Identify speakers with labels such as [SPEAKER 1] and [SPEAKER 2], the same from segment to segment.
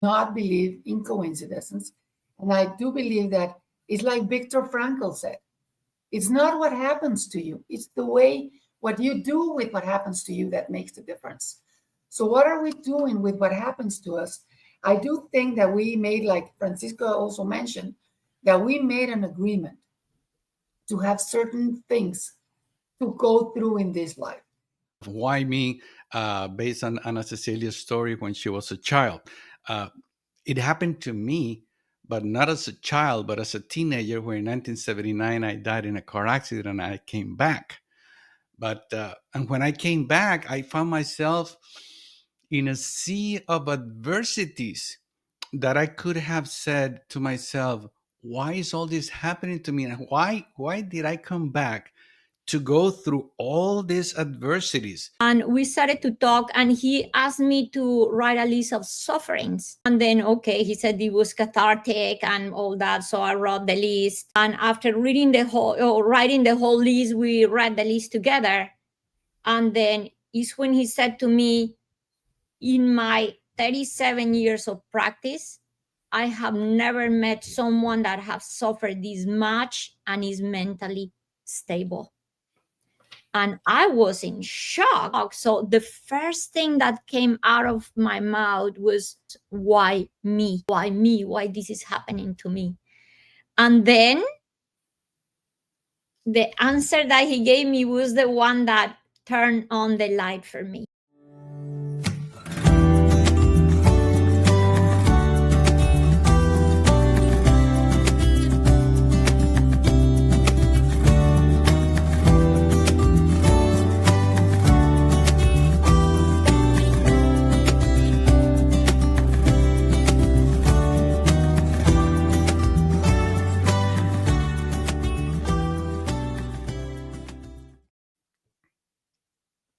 [SPEAKER 1] not believe in coincidences. And I do believe that it's like Viktor Frankl said, it's not what happens to you, it's the way what you do with what happens to you that makes the difference. So what are we doing with what happens to us? I do think that we made, like Francisco also mentioned, that we made an agreement to have certain things to go through in this life.
[SPEAKER 2] Why me? Based on Ana Cecilia's story when she was a child. Uh, it happened to me, but not as a child, but as a teenager, where in 1979 I died in a car accident and I came back. But and when I came back, I found myself in a sea of adversities that I could have said to myself, "Why is all this happening to me? And why did I come back to go through all these adversities?"
[SPEAKER 3] And we started to talk, and he asked me to write a list of sufferings. And then, okay, he said it was cathartic and all that. So I wrote the list. And after reading the whole, or writing the whole list, we read the list together. And then is when he said to me, in my 37 years of practice, I have never met someone that has suffered this much and is mentally stable. And I was in shock. So the first thing that came out of my mouth was, why me? Why me? Why this is happening to me? And then the answer that he gave me was the one that turned on the light for me.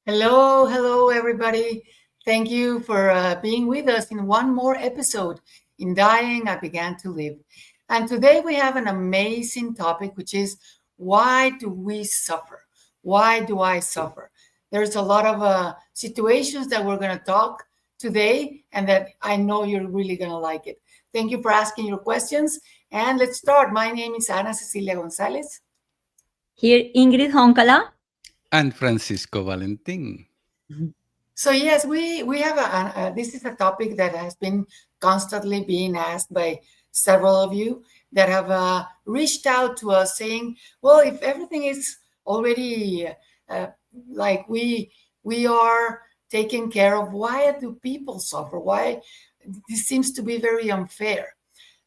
[SPEAKER 1] Hello, everybody. Thank you for being with us in one more episode. In Dying, I Began to Live. And today we have an amazing topic, which is, why do we suffer? Why do I suffer? There's a lot of situations that we're going to talk today, and that I know you're really going to like it. Thank you for asking your questions. And let's start. My name is Ana Cecilia Gonzalez.
[SPEAKER 3] Here, Ingrid Honkala.
[SPEAKER 2] And Francisco Valentin.
[SPEAKER 1] So yes, we have this is a topic that has been constantly being asked by several of you that have reached out to us saying, well, if everything is already uh, like we are taken care of, why do people suffer? Why this seems to be very unfair?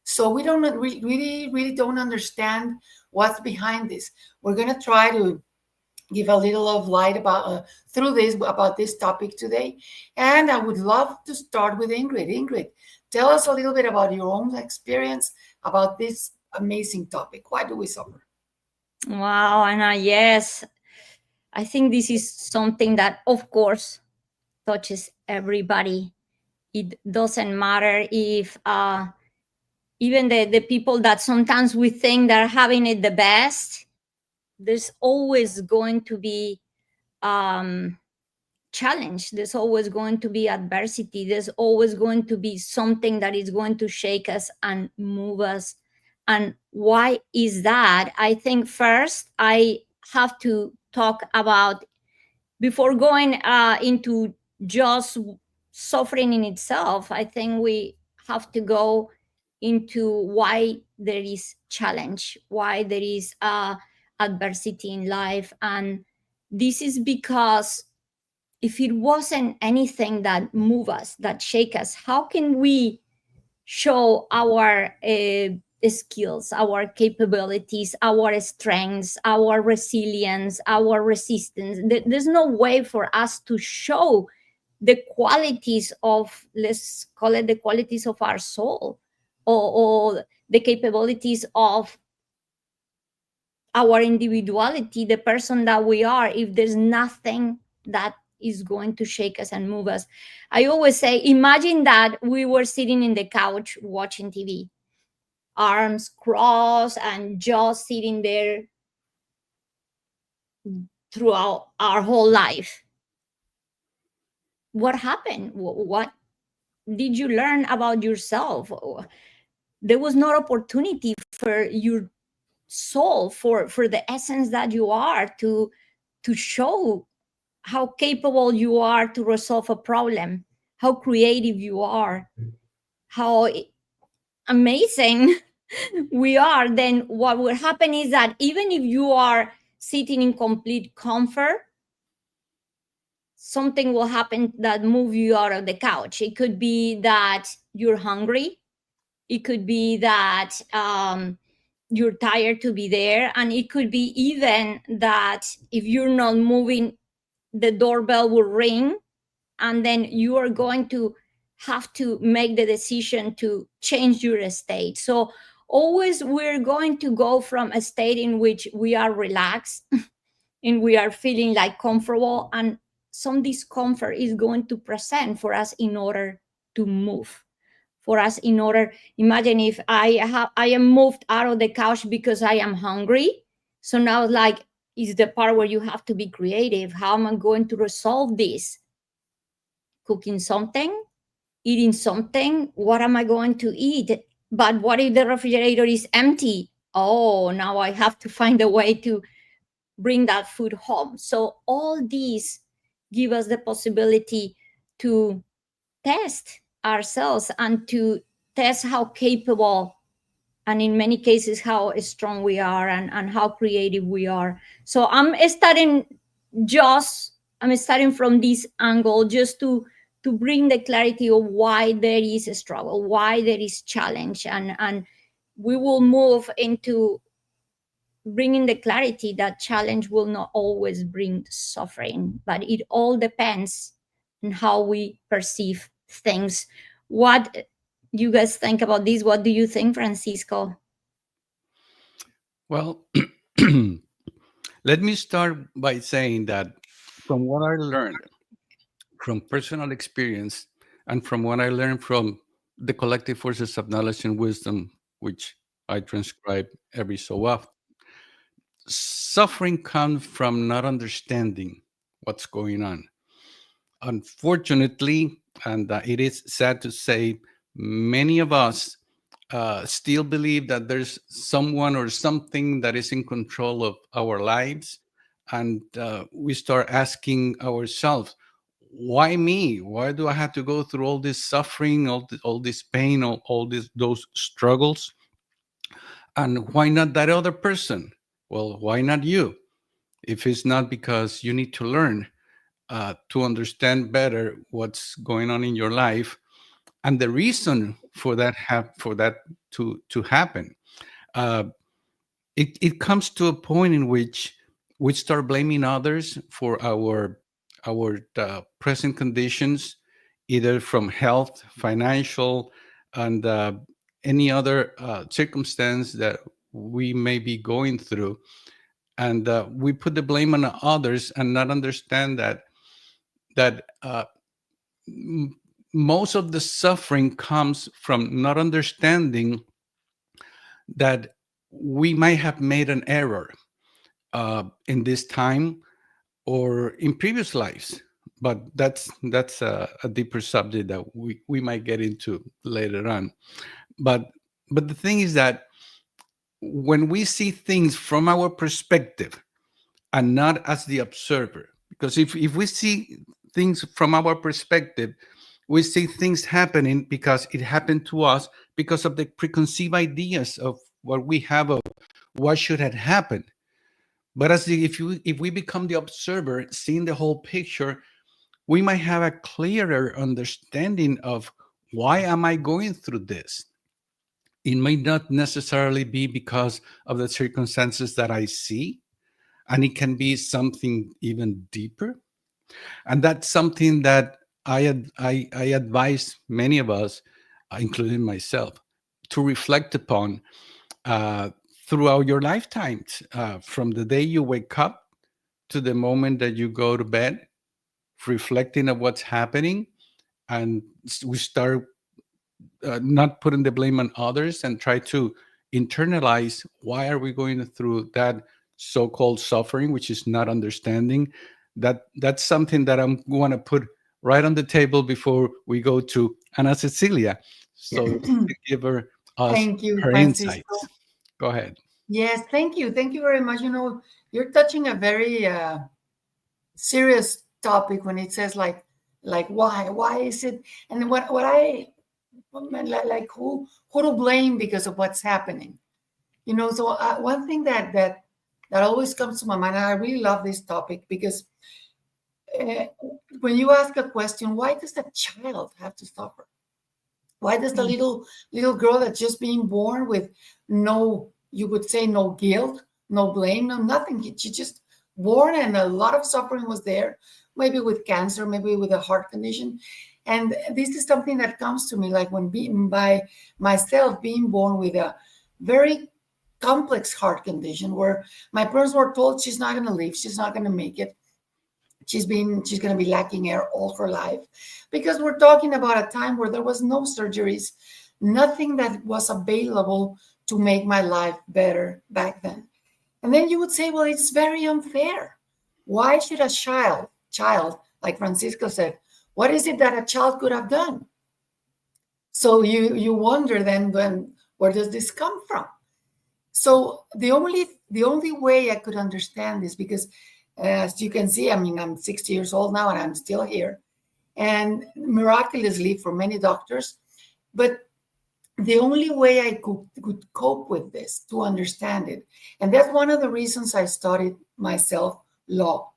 [SPEAKER 1] So we don't really don't understand what's behind this. We're gonna try to give a little of light about through this about this topic today, and I would love to start with Ingrid. Ingrid, tell us a little bit about your own experience about this amazing topic. Why do we suffer?
[SPEAKER 3] Wow, Anna, yes. I think this is something that, of course, touches everybody. It doesn't matter if even the people that sometimes we think they're having it the best, there's always going to be challenge. There's always going to be adversity. There's always going to be something that is going to shake us and move us. And why is that? I think first I have to talk about, before going into just suffering in itself, I think we have to go into why there is challenge, why there is adversity in life. And this is because if it wasn't anything that move us, that shake us, how can we show our skills, our capabilities, our strengths, our resilience, our resistance? There's no way for us to show the qualities of, let's call it the qualities of our soul, or the capabilities of our individuality, the person that we are, if there's nothing that is going to shake us and move us. I always say, imagine that we were sitting in the couch watching TV, arms crossed and just sitting there throughout our whole life. What happened? did you learn about yourself? There was no opportunity for your soul, for the essence that you are, to show how capable you are to resolve a problem, how creative you are, how amazing we are. Then what will happen is that even if you are sitting in complete comfort, something will happen that move you out of the couch. It could be that you're hungry, it could be that you're tired to be there, and it could be even that if you're not moving, the doorbell will ring, and then you are going to have to make the decision to change your state. So always we're going to go from a state in which we are relaxed and we are feeling like comfortable, and some discomfort is going to present for us in order to move, for us in order, imagine if I am moved out of the couch because I am hungry. So now like is the part where you have to be creative. How am I going to resolve this? Cooking something, eating something. What am I going to eat? But what if the refrigerator is empty? Oh, now I have to find a way to bring that food home. So all these give us the possibility to test ourselves and to test how capable, and in many cases how strong we are, and how creative we are. So just I'm starting from this angle just to bring the clarity of why there is a struggle, why there is challenge, and we will move into bringing the clarity that challenge will not always bring suffering, but it all depends on how we perceive things. What you guys think about this? What do you think, Francisco?
[SPEAKER 2] Well, let me start by saying that from what I learned from personal experience and from what I learned from the collective forces of knowledge and wisdom, which I transcribe every so often, suffering comes from not understanding what's going on. Unfortunately, and it is sad to say, many of us still believe that there's someone or something that is in control of our lives. And we start asking ourselves, why me? Why do I have to go through all this suffering, all this pain, those struggles? And why not that other person? Well, why not you? If it's not because you need to learn to understand better what's going on in your life and the reason for that to happen. Uh, it comes to a point in which we start blaming others for our present conditions, either from health, financial, and any other circumstance that we may be going through, and we put the blame on others and not understand that m- most of the suffering comes from not understanding that we might have made an error in this time or in previous lives. But that's a deeper subject that we might get into later on. But but the thing is that when we see things from our perspective and not as the observer, because if we see things from our perspective, we see things happening because it happened to us because of the preconceived ideas of what we have of what should have happened. But if we become the observer, seeing the whole picture, we might have a clearer understanding of why am I going through this. It may not necessarily be because of the circumstances that I see, and it can be something even deeper. And that's something that I advise many of us, including myself, to reflect upon uh, throughout your lifetimes, from the day you wake up to the moment that you go to bed, reflecting on what's happening, and we start not putting the blame on others and try to internalize why are we going through that so-called suffering, which is not understanding. That's something that I'm going to put right on the table before we go to Ana Cecilia, so to give her us
[SPEAKER 1] Thank you,
[SPEAKER 2] her insights.
[SPEAKER 1] Francisco.
[SPEAKER 2] Go ahead.
[SPEAKER 1] Yes, thank you. Thank you very much. You're touching a very serious topic when it says like why is it, and what I like who to blame because of what's happening. So one thing that always comes to my mind, and I really love this topic because uh, when you ask a question, why does the child have to suffer? Why does the
[SPEAKER 3] Mm.
[SPEAKER 1] little girl that's just being born with no, you would say, no guilt, no blame, no nothing? She just born, and a lot of suffering was there, maybe with cancer, maybe with a heart condition. And this is something that comes to me like when being by myself being born with a very complex heart condition where my parents were told she's not going to live, she's not going to make it, she's going to be lacking air all her life, because we're talking about a time where there was no surgeries, nothing that was available to make my life better back then. And then you would say, well, it's very unfair. Why should a child like Francisco said, what is it that a child could have done? So you wonder then, when where does this come from? So the only way I could understand this, because as you can see, I mean, I'm 60 years old now and I'm still here, and miraculously for many doctors, but the only way I could cope with this, to understand it, and that's one of the reasons I studied myself law.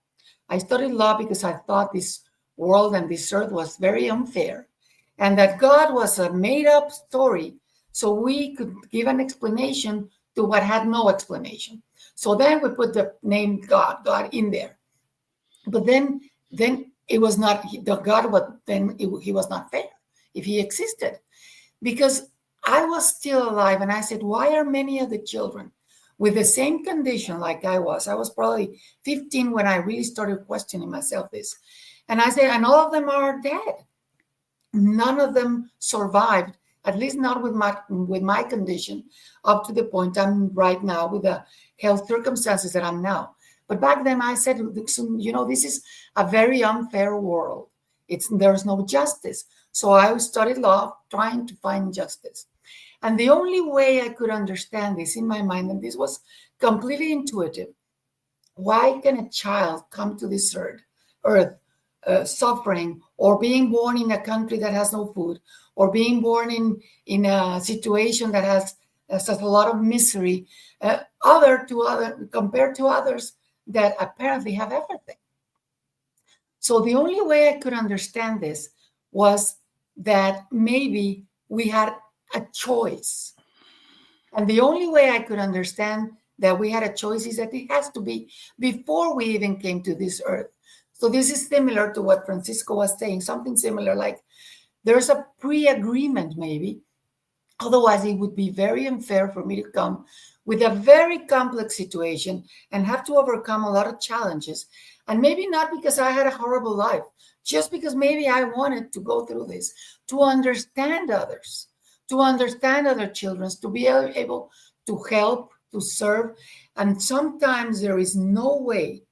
[SPEAKER 1] I studied law because I thought this world and this earth was very unfair, and that God was a made up story, so we could give an explanation to what had no explanation. So then we put the name God in there. But then it was not the God, but then he was not fair if he existed, because I was still alive, and I said, why are many of the children with the same condition like I was? I was probably 15 when I really started questioning myself this. And I said, and all of them are dead. None of them survived, at least not with my condition, up to the point I'm right now with the health circumstances that I'm now. But back then I said, this is a very unfair world. There's no justice. So I studied law trying to find justice. And the only way I could understand this in my mind, and this was completely intuitive, why can a child come to this earth suffering, or being born in a country that has no food, or being born in a situation that has such a lot of misery, other compared to others that apparently have everything? So the only way I could understand this was that maybe we had a choice. And the only way I could understand that we had a choice is that it has to be before we even came to this earth. So this is similar to what Francisco was saying, something similar, like there's a pre-agreement maybe. Otherwise, it would be very unfair for me to come with a very complex situation and have to overcome a lot of challenges. And maybe not because I had a horrible life, just because maybe I wanted to go through this, to understand others, to understand other children, to be able to help, to serve. And sometimes there is no way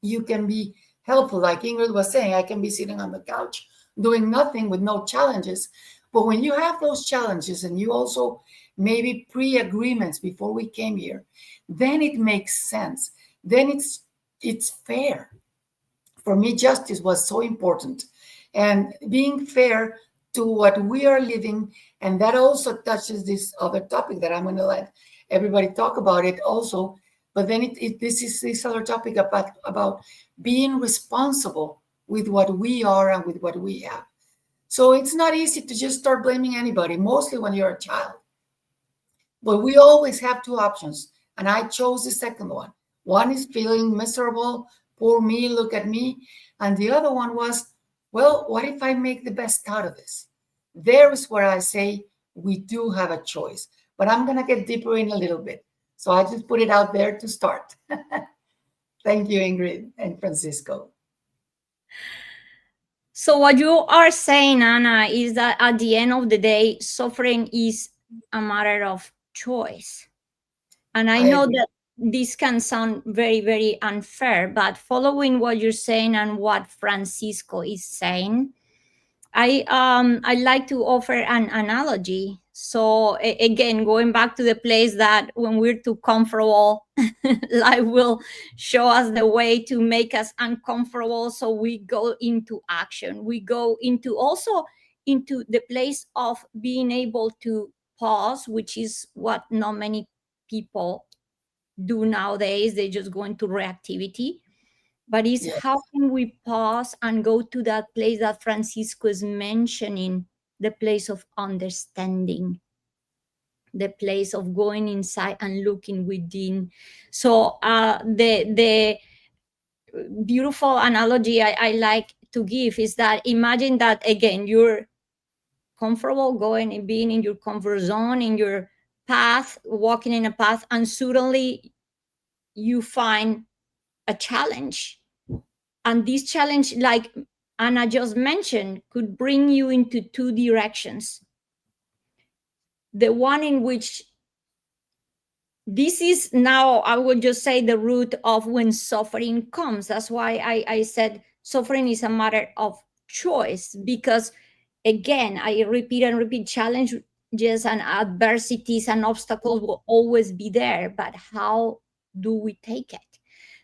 [SPEAKER 1] you can be helpful. Like Ingrid was saying, I can be sitting on the couch doing nothing with no challenges. But when you have those challenges and you also maybe pre-agreements before we came here, then it makes sense. Then it's fair. For me, justice was so important, and being fair to what we are living. And that also touches this other topic that I'm going to let everybody talk about it also. But then this is this other topic about being responsible with what we are and with what we have. So it's not easy to just start blaming anybody, mostly when you're a child. But we always have two options, and I chose the second one. One is feeling miserable, poor me, look at me. And the other one was, well, what if I make the best out of this? There is where I say we do have a choice. But I'm going to get deeper in a little bit. So I just put it out there to start. Thank you, Ingrid and Francisco.
[SPEAKER 3] So what you are saying, Anna, is that at the end of the day, suffering is a matter of choice. And I
[SPEAKER 1] I
[SPEAKER 3] know
[SPEAKER 1] agree.
[SPEAKER 3] that this can sound very, very unfair, but following what you're saying and what Francisco is saying, I like to offer an analogy. So again, going back to the place that when we're too comfortable, life will show us the way to make us uncomfortable. So we go into action. We go into also into the place of being able to pause, which is what not many people do nowadays. They just go into reactivity, but it's
[SPEAKER 1] Yes.
[SPEAKER 3] how can we pause and go to that place that Francisco is mentioning, the place of understanding, the place of going inside and looking within. So the beautiful analogy I like to give is that imagine that again you're comfortable going and being in your comfort zone, in your path, walking in a path, and suddenly you find a challenge. And this challenge, like Anna just mentioned, could bring you into two directions. The one in which this is now, I would just say, the root of when suffering comes. That's why I said suffering is a matter of choice, because again, I repeat and repeat, challenges and adversities and obstacles will always be there, but how do we take it?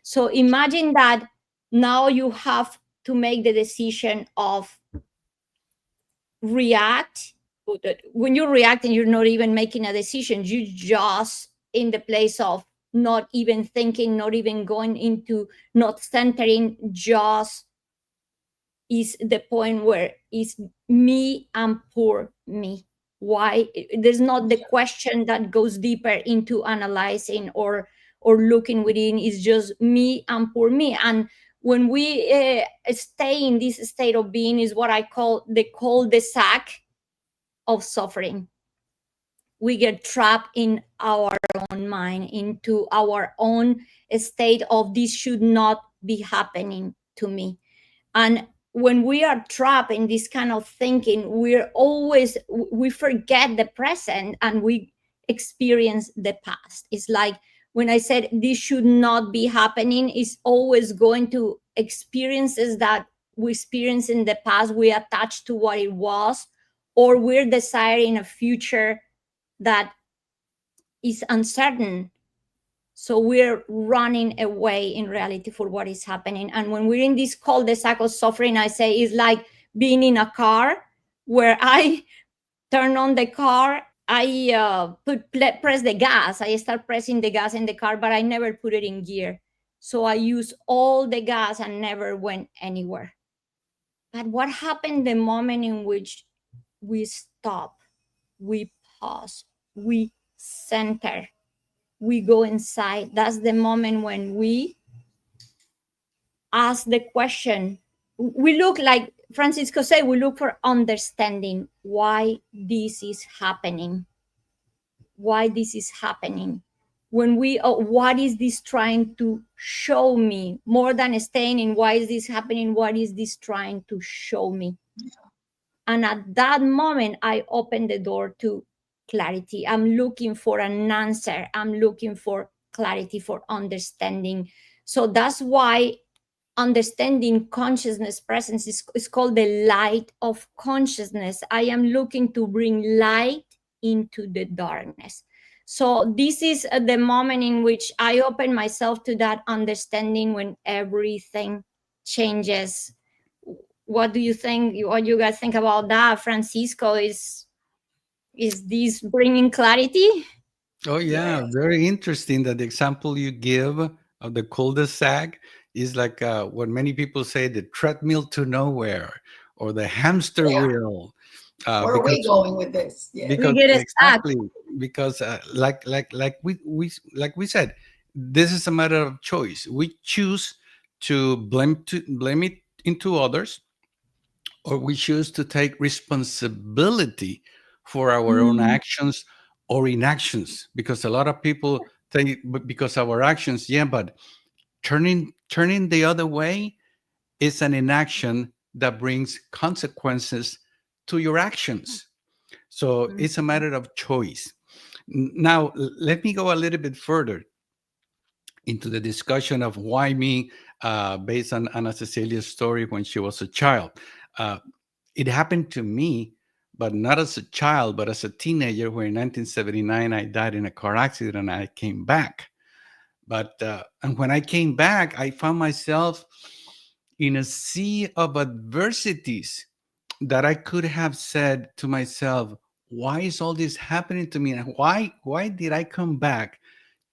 [SPEAKER 3] So imagine that now you have to make the decision of react. When you react and you're not even making a decision, you just in the place of not even thinking, not even going into, not centering, just is the point where it's me and poor me. Why? There's not the question that goes deeper into analyzing or looking within. It's just me and poor me. And when we stay in this state of being, is what I call the cul-de-sac of suffering. We get trapped in our own mind, into our own state of this should not be happening to me. And when we are trapped in this kind of thinking, we forget the present and we experience the past. It's like when I said this should not be happening, is always going to experiences that we experienced in the past, we attach to what it was, or we're desiring a future that is uncertain. So we're running away in reality for what is happening. And when we're in this cul-de-sac of suffering, I say it's like being in a car where I turn on the car, I press the gas, I start pressing the gas in the car, but I never put it in gear. So I use all the gas and never went anywhere. But what happened the moment in which we stop, we pause, we center, we go inside? That's the moment when we ask the question. We look, like Francisco said, we look for understanding why this is happening. Why this is happening. When we, what is this trying to show me? More than staying in why is this happening, what is this trying to show me? And at that moment, I open the door to clarity. I'm looking for an answer. I'm looking for clarity, for understanding. So that's why understanding consciousness presence is called the light of consciousness. I am looking to bring light into the darkness. So this is the moment in which I open myself to that understanding, when everything changes. What do you think, what you guys think about that, Francisco? Is this bringing clarity?
[SPEAKER 2] Oh yeah,
[SPEAKER 1] Yes.
[SPEAKER 2] very interesting that the example you give of the cul-de-sac is like what many people say, the treadmill to nowhere or the hamster
[SPEAKER 1] Yeah.
[SPEAKER 2] wheel,
[SPEAKER 1] Where are we
[SPEAKER 2] because
[SPEAKER 1] going with this? Yes.
[SPEAKER 3] We
[SPEAKER 2] because
[SPEAKER 3] get stuck.
[SPEAKER 2] exactly, because like we said, this is a matter of choice. We choose to blame it into others, or we choose to take responsibility for our own
[SPEAKER 3] Mm,
[SPEAKER 2] actions or inactions, because a lot of people think because our actions, yeah, but turning the other way is an inaction that brings consequences to your actions. So
[SPEAKER 3] mm,
[SPEAKER 2] it's a matter of choice. Now let me go a little bit further. into the discussion of why me, based on Ana Cecilia's story when she was a child. Uh, it happened to me, but not as a child, but as a teenager, where in 1979 I died in a car accident and I came back. But and when I came back, I found myself in a sea of adversities that I could have said to myself, "Why is all this happening to me? And why did I come back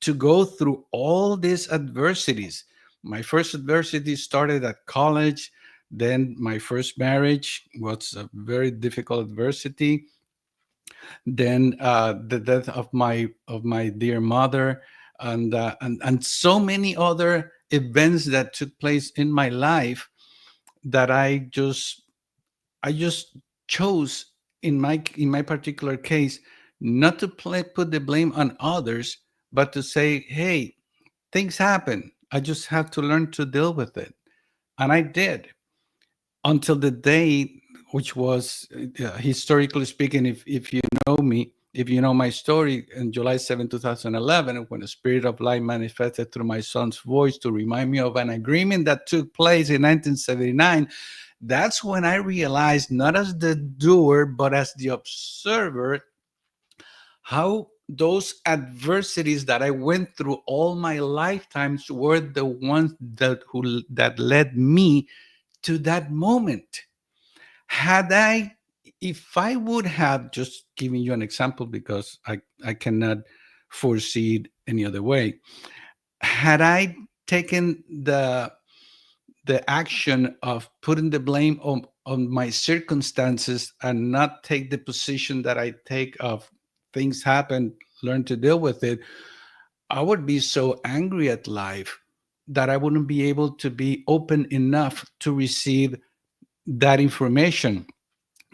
[SPEAKER 2] to go through all these adversities?" My first adversity started at college. Then my first marriage was a very difficult adversity. Then the death of my dear mother, and so many other events that took place in my life that I just chose in my particular case not to put the blame on others, but to say, "Hey, things happen. I just have to learn to deal with it," and I did until the day, which was historically speaking, if you know me, if you know my story, in July 7, 2011, when the Spirit of Light manifested through my son's voice to remind me of an agreement that took place in 1979. That's when I realized, not as the doer, but as the observer, how those adversities that I went through all my lifetimes were the ones that led me to that moment. Had I, if I would have, just giving you an example because I cannot foresee it any other way, had I taken the action of putting the blame on my circumstances and not take the position that I take of things happen, learn to deal with it, I would be so angry at life that I wouldn't be able to be open enough to receive that information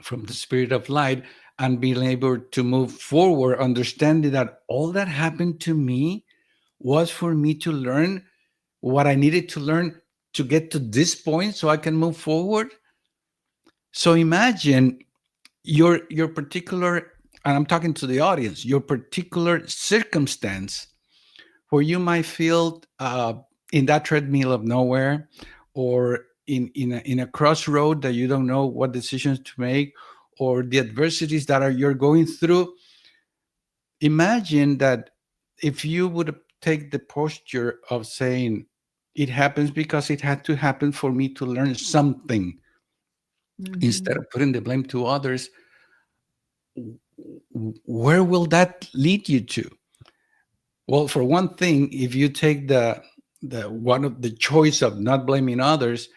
[SPEAKER 2] from the Spirit of Light and being able to move forward, understanding that all that happened to me was for me to learn what I needed to learn to get to this point so I can move forward. So imagine your particular, and I'm talking to the audience, your particular circumstance where you might feel in that treadmill of nowhere, or in a crossroad that you don't know what decisions to make, or the adversities that are you're going through. Imagine that if you would take the posture of saying, "It happens because it had to happen for me to learn something,"
[SPEAKER 3] Mhm.
[SPEAKER 2] instead of putting the blame to others, where will that lead you to? Well, for one thing, if you take the one of the choice of not blaming others,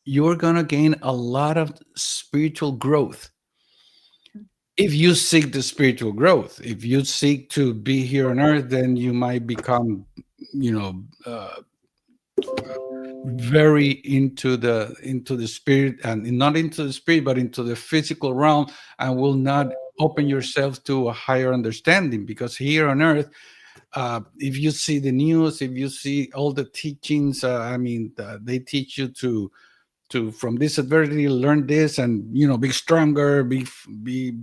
[SPEAKER 2] you're gonna gain a lot of spiritual growth. If you seek the spiritual growth, if you seek to be here on earth, then you might become, you know, very into the spirit, and not into the spirit, but into the physical realm, and will not open yourself to a higher understanding. Because here on earth, if you see the news, if you see all the teachings, I mean, they teach you to from this adversity learn this, and be stronger, be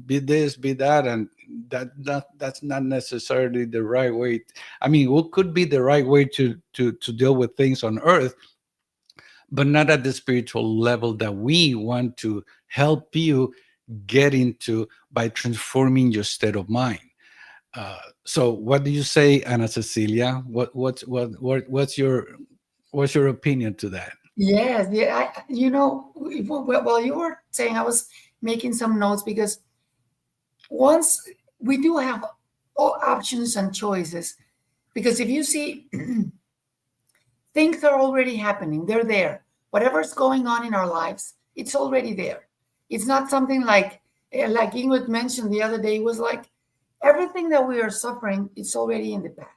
[SPEAKER 2] this, be that, and that's not necessarily the right way. I mean, what could be the right way to deal with things on earth, but not at the spiritual level that we want to help you get into by transforming your state of mind. So what do you say, Ana Cecilia? What's your opinion to that?
[SPEAKER 1] Yes, yeah. While you were saying, I was making some notes because once we do have all options and choices. Because if you see, things are already happening, they're there. Whatever's going on in our lives, it's already there. It's not something like Ingrid mentioned the other day, it was like everything that we are suffering, it's already in the past.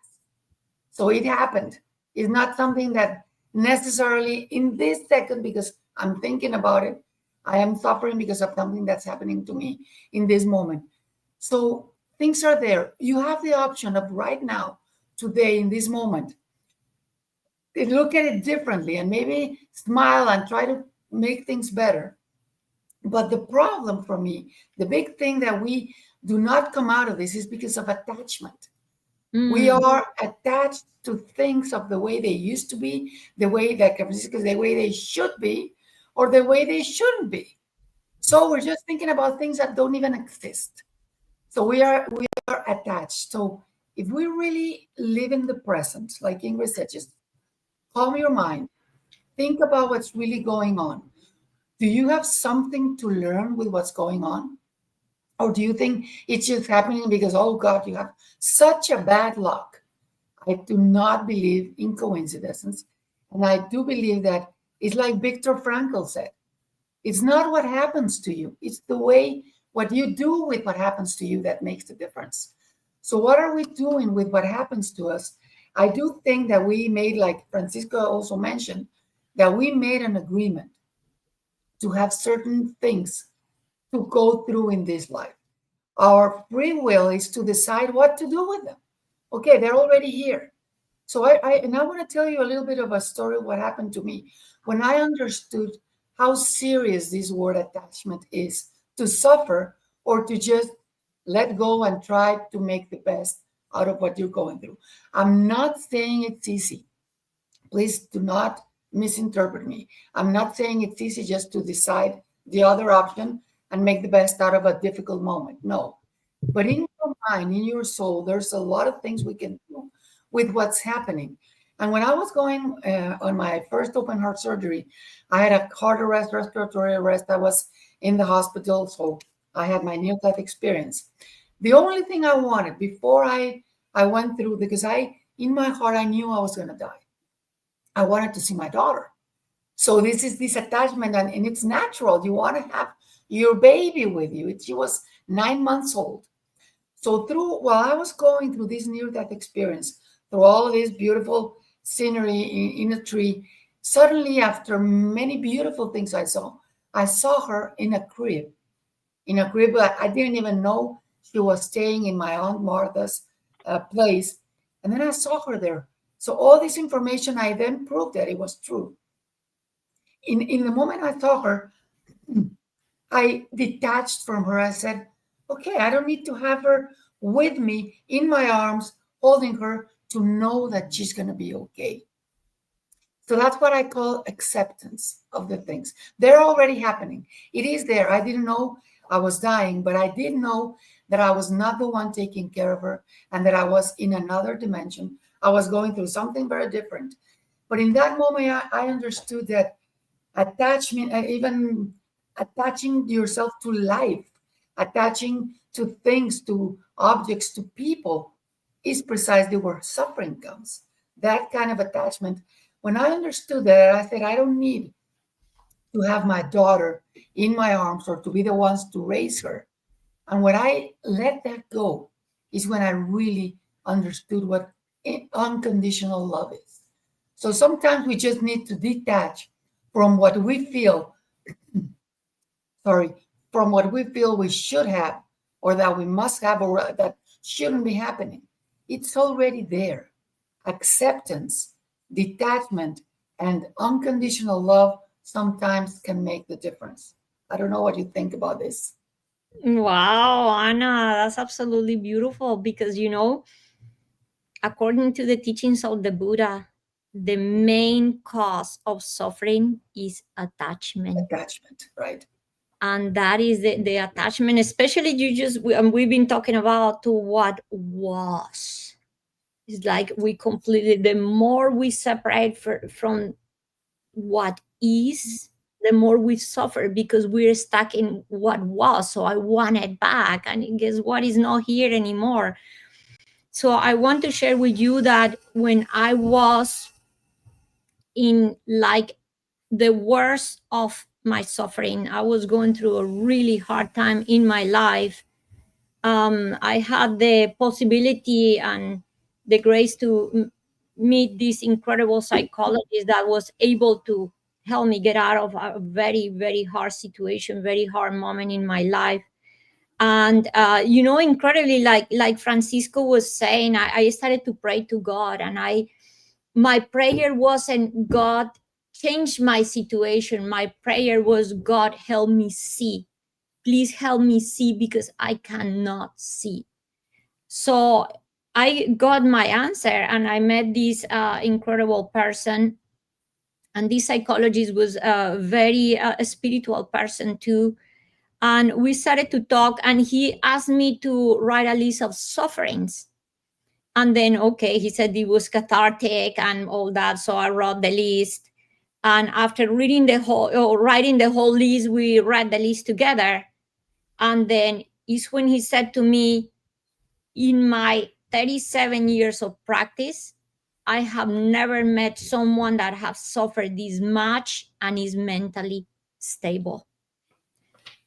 [SPEAKER 1] So it happened. It's not something that necessarily in this second, because I'm thinking about it, I am suffering because of something that's happening to me in this moment. So things are there. You have the option of right now, today, in this moment, to look at it differently and maybe smile and try to make things better. But the problem for me, the big thing that we do not come out of this is because of attachment. We
[SPEAKER 3] Mm.
[SPEAKER 1] are attached to things of the way they used to be, the way that the way they should be, or the way they shouldn't be. So we're just thinking about things that don't even exist. So we are attached. So if we really live in the present, like Ingrid said, just calm your mind. Think about what's really going on. Do you have something to learn with what's going on? Or do you think it's just happening because, oh God, you have such a bad luck? I do not believe in coincidences. And I do believe that it's like Viktor Frankl said, it's not what happens to you, it's the way what you do with what happens to you that makes the difference. So, what are we doing with what happens to us? I do think that we made, like Francisco also mentioned, that we made an agreement to have certain things to go through in this life. Our free will is to decide what to do with them. Okay, they're already here. So and I want to tell you a little bit of a story of what happened to me when I understood how serious this word attachment is, to suffer or to just let go and try to make the best out of what you're going through. I'm not saying it's easy. Please do not misinterpret me. I'm not saying it's easy just to decide the other option and make the best out of a difficult moment. No. But in your mind, in your soul, there's a lot of things we can do with what's happening. And when I was going on my first open heart surgery, I had a heart arrest, respiratory arrest. I was in the hospital, so I had my near-death experience. The only thing I wanted before I went through, because in my heart I knew I was going to die. I wanted to see my daughter. So this is this attachment, and it's natural. You want to have your baby with you. She was 9 months old. So while I was going through this near-death experience, through all of this beautiful scenery in a tree, suddenly after many beautiful things I saw her in a crib. In a crib that I didn't even know she was staying in my Aunt Martha's place. And then I saw her there. So all this information, I then proved that it was true. In the moment I saw her, I detached from her. I said, okay, I don't need to have her with me in my arms, holding her to know that she's going to be okay. So that's what I call acceptance of the things. They're already happening. It is there. I didn't know I was dying, but I did know that I was not the one taking care of her and that I was in another dimension. I was going through something very different. But in that moment, I understood that attachment, even attaching yourself to life, attaching to things, to objects, to people, is precisely where suffering comes. That kind of attachment. When I understood that, I said, I don't need to have my daughter in my arms or to be the ones to raise her. And when I let that go, is when I really understood what unconditional love is. So sometimes we just need to detach from what we feel, sorry, from what we feel we should have or that we must have or that shouldn't be happening. It's already there. Acceptance, detachment, and unconditional love sometimes can make the difference. I don't know what you think about this.
[SPEAKER 3] Wow, Anna, that's absolutely beautiful because, according to the teachings of the Buddha, the main cause of suffering is attachment.
[SPEAKER 1] Attachment, right?
[SPEAKER 3] And that is the attachment, especially we've been talking about to what was. It's like we completely, the more we separate from what is, the more we suffer because we're stuck in what was. So I want it back. And guess what is not here anymore. So I want to share with you that when I was in like the worst of my suffering, I was going through a really hard time in my life. I had the possibility and the grace to meet this incredible psychologist that was able to help me get out of a very, very hard situation, very hard moment in my life. And incredibly, like Francisco was saying, I started to pray to God, and my prayer wasn't God change my situation. My prayer was God help me see. Please help me see because I cannot see. So I got my answer, and I met this incredible person. And this psychologist was a very spiritual person too. And we started to talk, and he asked me to write a list of sufferings. And then, okay, he said it was cathartic and all that. So I wrote the list. And after reading the whole, or writing the whole list, we read the list together. And then is when he said to me, in my 37 years of practice, I have never met someone that has suffered this much and is mentally stable.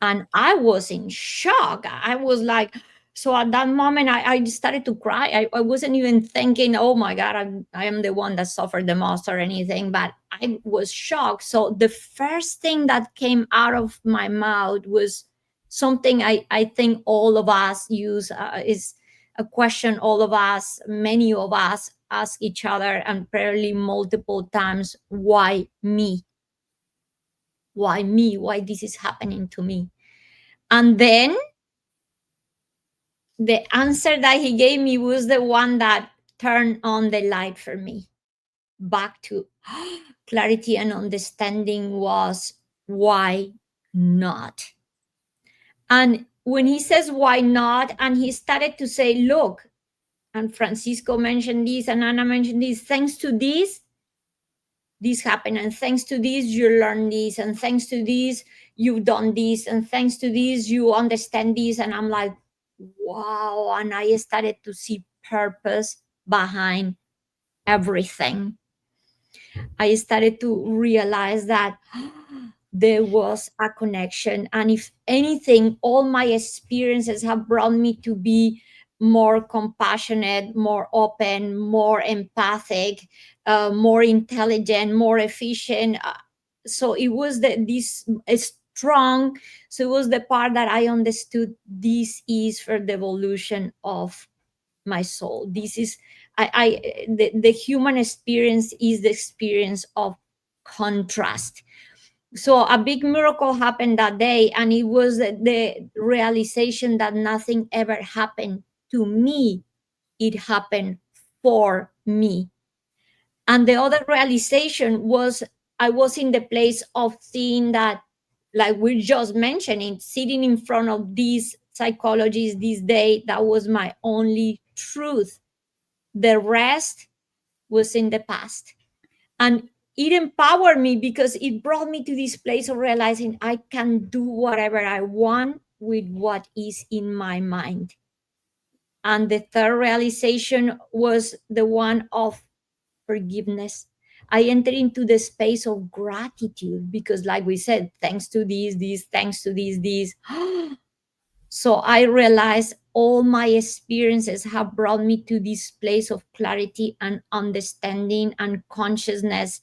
[SPEAKER 3] And I was in shock. I was like, so at that moment, I started to cry. I wasn't even thinking, oh my God, I am the one that suffered the most or anything, but I was shocked. So the first thing that came out of my mouth was something I think all of us use, is a question all of us, many of us ask each other, and probably multiple times: why me? Why me? Why this is happening to me? And then the answer that he gave me was the one that turned on the light for me back to clarity and understanding. Was why not? And when he says why not, and he started to say, look, and Francisco mentioned this, and Anna mentioned this, thanks to this happened, and thanks to this you learn this, and thanks to this you've done this, and thanks to this you understand this. And I'm like, wow. And I started to see purpose behind everything. I started to realize that there was a connection. And if anything, all my experiences have brought me to be more compassionate, more open, more empathic, more intelligent, more efficient. So it was this strong. So it was the part that I understood, this is for the evolution of my soul. This is the human experience is the experience of contrast. So a big miracle happened that day, and it was the realization that nothing ever happened to me, it happened for me. And the other realization was, I was in the place of seeing that, like we're just mentioning, sitting in front of these psychologists this day, that was my only truth. The rest was in the past. And it empowered me because it brought me to this place of realizing I can do whatever I want with what is in my mind. And the third realization was the one of forgiveness. I entered into the space of gratitude because, like we said, thanks to this, thanks to this. So I realized all my experiences have brought me to this place of clarity and understanding and consciousness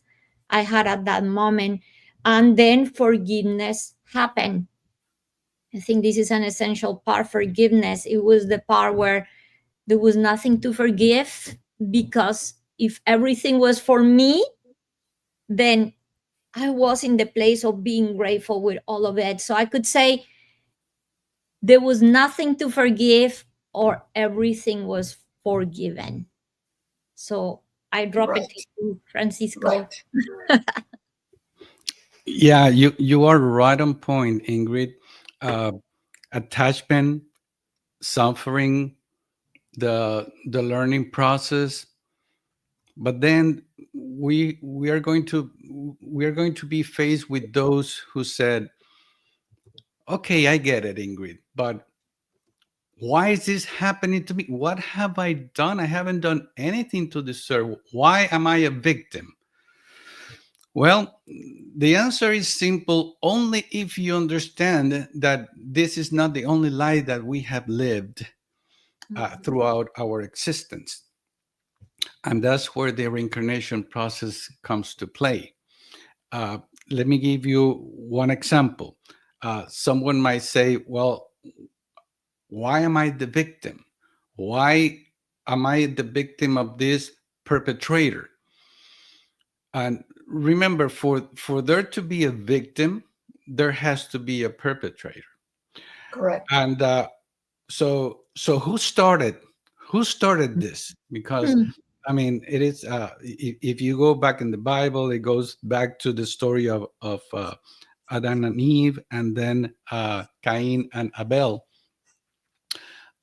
[SPEAKER 3] I had at that moment. And then forgiveness happened. I think this is an essential part. Forgiveness. It was the part where there was nothing to forgive, because if everything was for me, then I was in the place of being grateful with all of it. So I could say there was nothing to forgive, or everything was forgiven. So I drop it to
[SPEAKER 1] Right.
[SPEAKER 3] you, Francisco.
[SPEAKER 1] Right.
[SPEAKER 2] Yeah, you are right on point, Ingrid. Uh, Attachment, suffering, the learning process, but then we are going to be faced with those who said, "Okay, I get it, Ingrid, but why is this happening to me? What have I done? I haven't done anything to deserve. Why am I a victim?" Well, the answer is simple only if you understand that this is not the only life that we have lived throughout our existence. And that's where the reincarnation process comes to play. Uh, Let me give you one example. Someone might say, well, why am I the victim? Why am I the victim of this perpetrator? And remember, for there to be a victim, there has to be a perpetrator.
[SPEAKER 1] Correct.
[SPEAKER 2] And so who started? Who started this? Because
[SPEAKER 3] Hmm.
[SPEAKER 2] I mean, it is. If you go back in the Bible, it goes back to the story of Adam and Eve, and then Cain and Abel.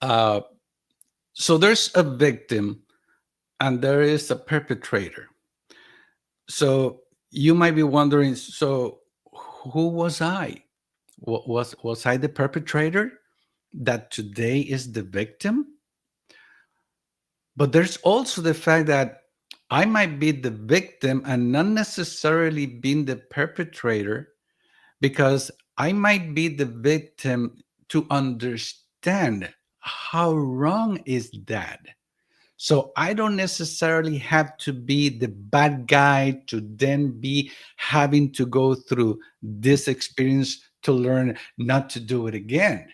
[SPEAKER 2] Uh, so there's a victim, and there is a perpetrator. So you might be wondering, so who was I? Was I the perpetrator that today is the victim? But there's also the fact that I might be the victim and not necessarily being the perpetrator, because I might be the victim to understand how wrong is that. So I don't necessarily have to be the bad guy to then be having to go through this experience to learn not to do it again.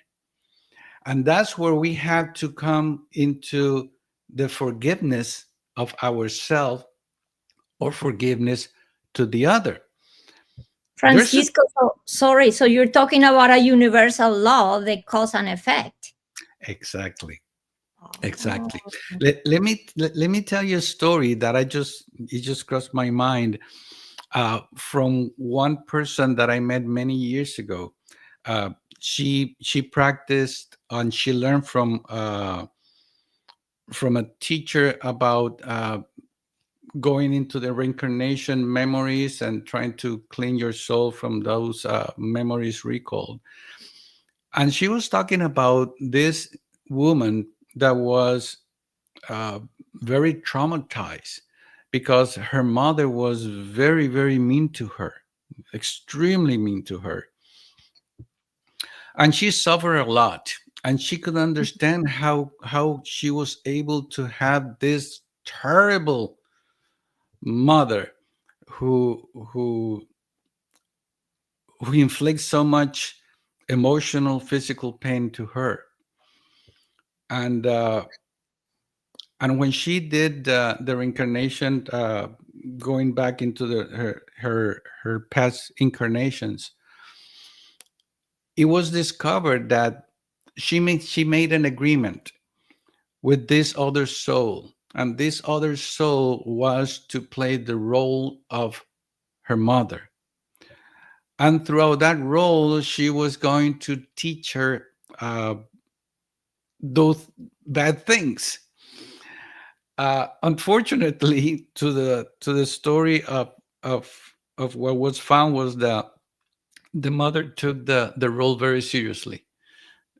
[SPEAKER 2] And that's where we have to come into the forgiveness of ourselves or forgiveness to the other. There's a
[SPEAKER 3] Francisco, sorry, so you're talking about a universal law, the cause and effect.
[SPEAKER 2] exactly.
[SPEAKER 3] Oh.
[SPEAKER 2] Exactly. Let me tell you a story that it just crossed my mind, from one person that I met many years ago. Uh, she practiced and she learned from a teacher about going into the reincarnation memories and trying to clean your soul from those memories recalled. And she was talking about this woman that was uh, very traumatized because her mother was very, very mean to her, extremely mean to her. And she suffered a lot. And she could understand how she was able to have this terrible mother who who who inflicts so much emotional, physical pain to her. And and when she did the reincarnation, going back into her past incarnations, it was discovered that she made an agreement with this other soul, and this other soul was to play the role of her mother. And throughout that role, she was going to teach her uh, those bad things. Unfortunately, to the story of of what was found was that the mother took the role very seriously,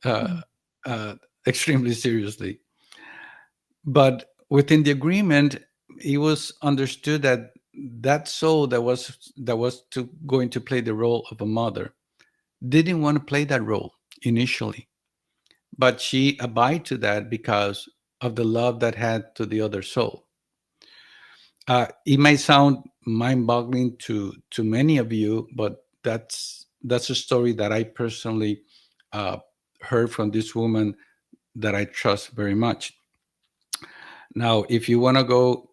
[SPEAKER 2] uh,
[SPEAKER 3] Mm.
[SPEAKER 2] uh, extremely seriously. But within the agreement, it was understood that that soul that was going to play the role of a mother didn't want to play that role initially, but she abided to that because of the love that had to the other soul. It may sound mind-boggling to many of you, but that's a story that I personally uh, heard from this woman that I trust very much. Now, if you want to go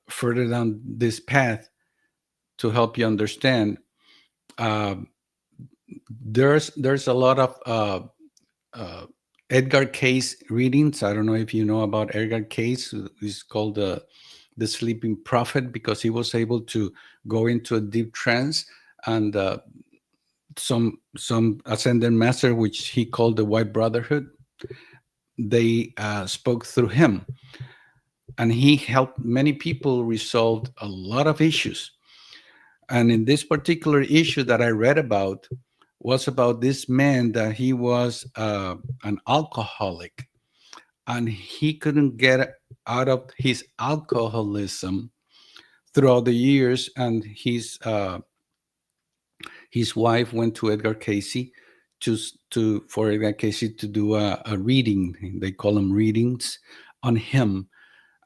[SPEAKER 2] further down this path to help you understand, uh, there's a lot of uh, Edgar Cayce readings. I don't know if you know about Edgar Cayce. He's called the sleeping prophet because he was able to go into a deep trance, and some ascended master, which he called the White Brotherhood, they spoke through him, and he helped many people resolve a lot of issues. And in this particular issue that I read about was about this man that he was an alcoholic, and he couldn't get out of his alcoholism throughout the years. And his wife went to Edgar Casey to for Edgar Casey to do a reading. They call them readings on him.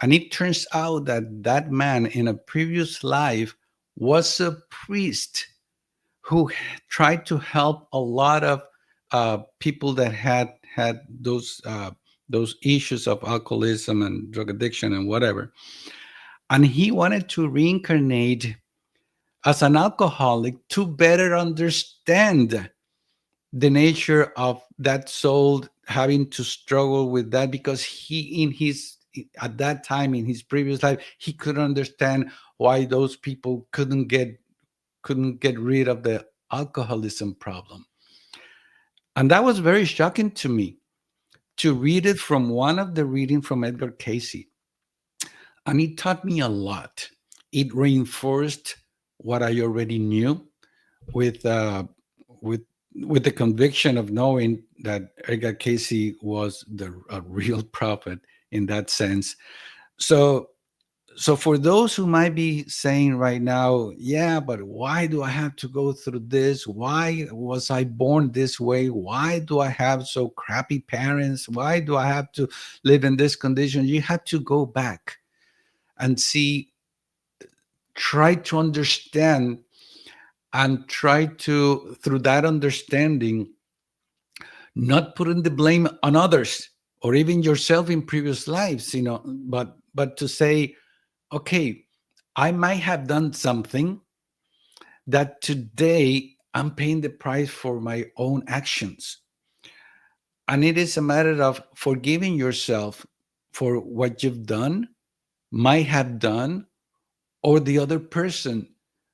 [SPEAKER 2] And it turns out that that man in a previous life was a priest who tried to help a lot of people that had those issues of alcoholism and drug addiction and whatever. And he wanted to reincarnate as an alcoholic to better understand the nature of that soul having to struggle with that because he in his at that time in his previous life he couldn't understand why those people couldn't get rid of the alcoholism problem. And that was very shocking to me to read it from one of the reading from Edgar Casey. And it taught me a lot. It reinforced what I already knew with with with the conviction of knowing that Edgar Casey was a real prophet in that sense. So so for those who might be saying right now, yeah, but why do I have to go through this? Why was I born this way? Why do I have so crappy parents? Why do I have to live in this condition? You have to go back and see, try to understand, and try to, through that understanding, not putting the blame on others or even yourself in previous lives, but to say, okay, I might have done something that today I'm paying the price for my own actions. And it is a matter of forgiving yourself for what you've done, might have done, or the other person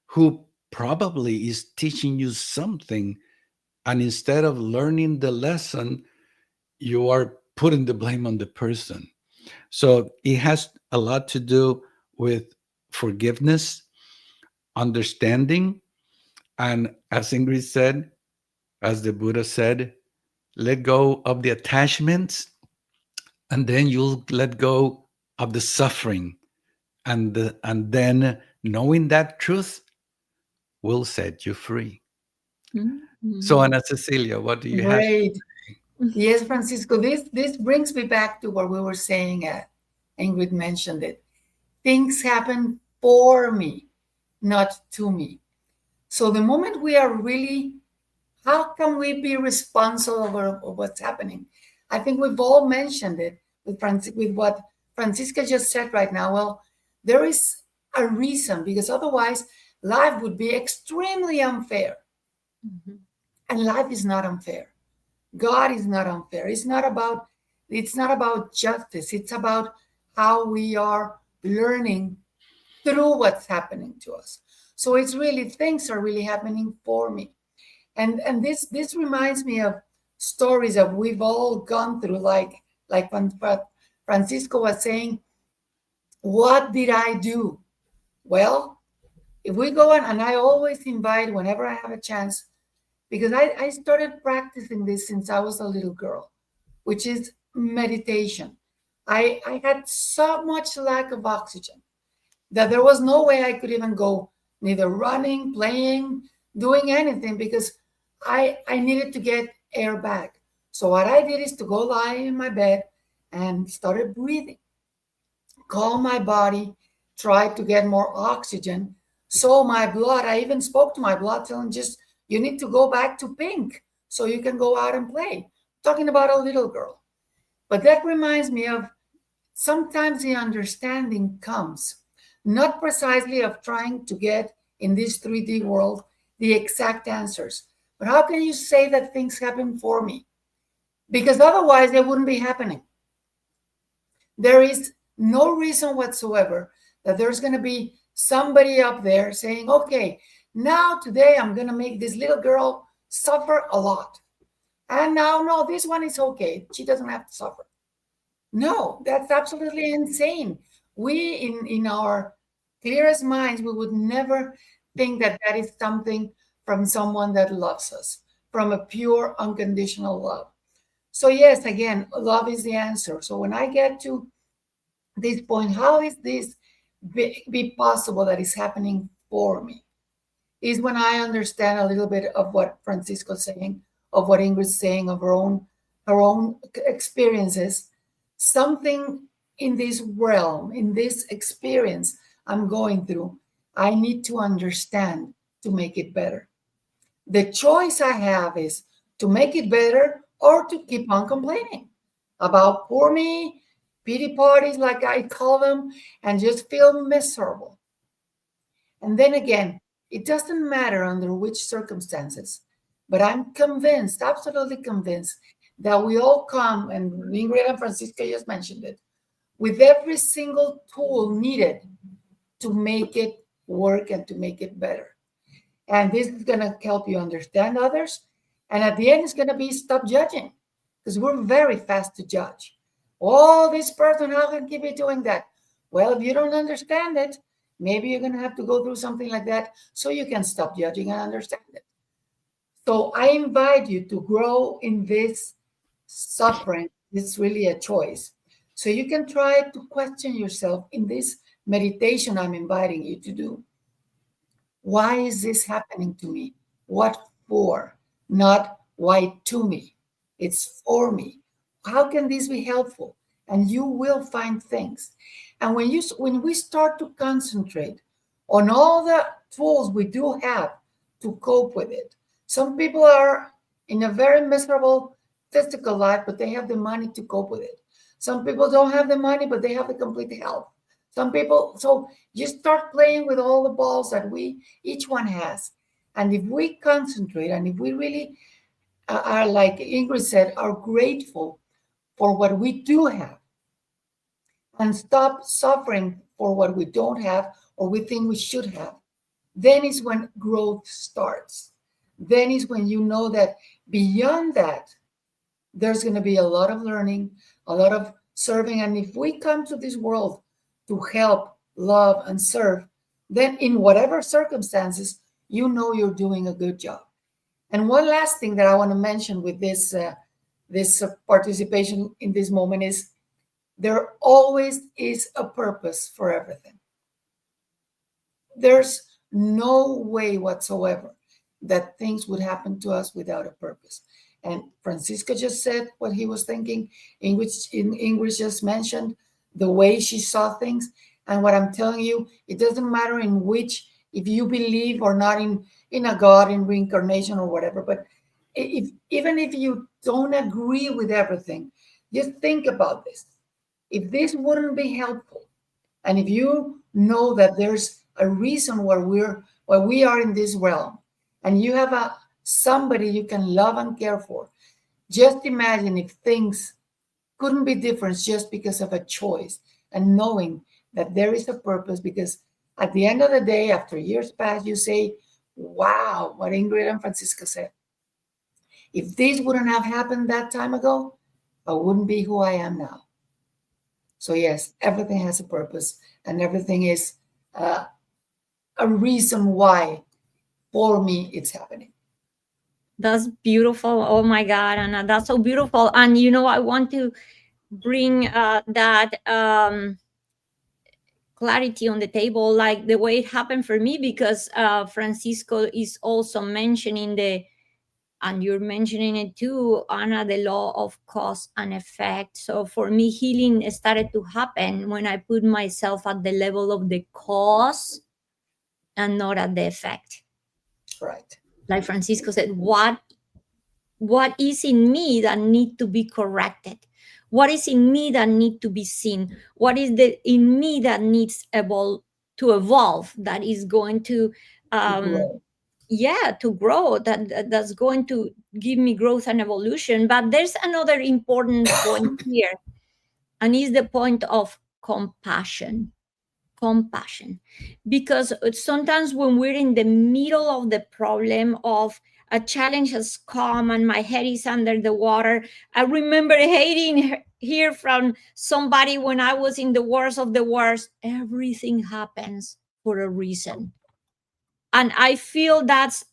[SPEAKER 2] who probably is teaching you something. And instead of learning the lesson, you are putting the blame on the person. So it has a lot to do with forgiveness, understanding, and as Ingrid said, as the Buddha said, let go of the attachments, and then you'll let go of the suffering, and then knowing that truth will set you free. So,
[SPEAKER 3] Mhm.
[SPEAKER 2] Ana Cecilia, what do you have?
[SPEAKER 1] Great. Yes, Francisco, this brings me back to what we were saying. Ingrid mentioned it. Things happen for me, not to me. So the moment we are really, how can we be responsible of what's happening? I think we've all mentioned it with what Francisca just said right now. Well, there is a reason, because otherwise life would be extremely unfair.
[SPEAKER 3] Mhm.
[SPEAKER 1] And life is not unfair. God is not unfair. It's not about justice. It's about how we are learning through what's happening to us. So it's really, things are really happening for me. And this reminds me of stories that we've all gone through, like when Francisco was saying, what did I do? Well, if we go on, and I always invite whenever I have a chance, because I started practicing this since I was a little girl, which is meditation. I had so much lack of oxygen that there was no way I could even go, neither running, playing, doing anything, because I needed to get air back. So what I did is to go lie in my bed and started breathing, calm my body, try to get more oxygen. So my blood, I even spoke to my blood, telling just, you need to go back to pink so you can go out and play. Talking about a little girl. But that reminds me of, sometimes the understanding comes not precisely of trying to get in this 3D world the exact answers, but how can you say that things happen for me? Because otherwise they wouldn't be happening. There is no reason whatsoever that there's going to be somebody up there saying, okay, now today I'm going to make this little girl suffer a lot. And now, no, this one is okay. She doesn't have to suffer. No, that's absolutely insane. We, in our clearest minds, we would never think that that is something from someone that loves us, from a pure, unconditional love. So, yes, again, love is the answer. So, when I get to this point, how is this be possible that is happening for me? Is when I understand a little bit of what Francisco's saying, of what Ingrid's saying, of her own experiences. Something in this realm, in this experience I'm going through, I need to understand to make it better. The choice I have is to make it better or to keep on complaining about poor me, pity parties, like I call them, and just feel miserable. And then again, it doesn't matter under which circumstances, but I'm convinced, absolutely convinced, that we all come, and Ingrid and Francisca just mentioned it, with every single tool needed to make it work and to make it better. And this is going to help you understand others. And at the end, it's going to be stop judging, because we're very fast to judge. Oh, this person, how can he be doing that? Well, if you don't understand it, maybe you're going to have to go through something like that so you can stop judging and understand it. So I invite you to grow in this suffering. It's really a choice. So you can try to question yourself in this meditation I'm inviting you to do. Why is this happening to me? What for? Not why to me. It's for me. How can this be helpful? And you will find things. And when we start to concentrate on all the tools we do have to cope with it, some people are in a very miserable physical life, but they have the money to cope with it. Some people don't have the money, but they have the complete health. Some people, so you start playing with all the balls that we each one has. And if we concentrate and if we really are, like Ingrid said, are grateful for what we do have and stop suffering for what we don't have or we think we should have, then is when growth starts. Then is when you know that beyond that, there's going to be a lot of learning, a lot of serving. And if we come to this world to help, love, and serve, then in whatever circumstances, you know you're doing a good job. And one last thing that I want to mention with this participation in this moment is there always is a purpose for everything. There's no way whatsoever that things would happen to us without a purpose. And Francisco just said what he was thinking. Ingrid just mentioned the way she saw things. And what I'm telling you, it doesn't matter in which, if you believe or not in a God, in reincarnation or whatever, but even if you don't agree with everything, just think about this. If this wouldn't be helpful, and if you know that there's a reason why we are in this realm, and you have somebody you can love and care for, just imagine if things couldn't be different just because of a choice, and knowing that there is a purpose. Because at the end of the day, after years pass, you say, wow, what Ingrid and Francisco said. If this wouldn't have happened that time ago, I wouldn't be who I am now. So yes, everything has a purpose, and everything is a reason why, for me, it's happening.
[SPEAKER 3] That's beautiful. Oh my God, Anna, that's so beautiful. And I want to bring that clarity on the table, like the way it happened for me, because Francisco is also mentioning and you're mentioning it too, Anna, the law of cause and effect. So for me, healing started to happen when I put myself at the level of the cause and not at the effect.
[SPEAKER 1] Right.
[SPEAKER 3] Like Francisco said, what is in me that need to be corrected? What is in me that need to be seen? What is in me that needs to evolve, that is going to
[SPEAKER 1] Grow.
[SPEAKER 3] to grow, that's going to give me growth and evolution. But there's another important point here, and is the point of compassion. Because sometimes when we're in the middle of the problem, of a challenge has come and my head is under the water, I remember hear from somebody when I was in the worst of the worst, everything happens for a reason. And I feel that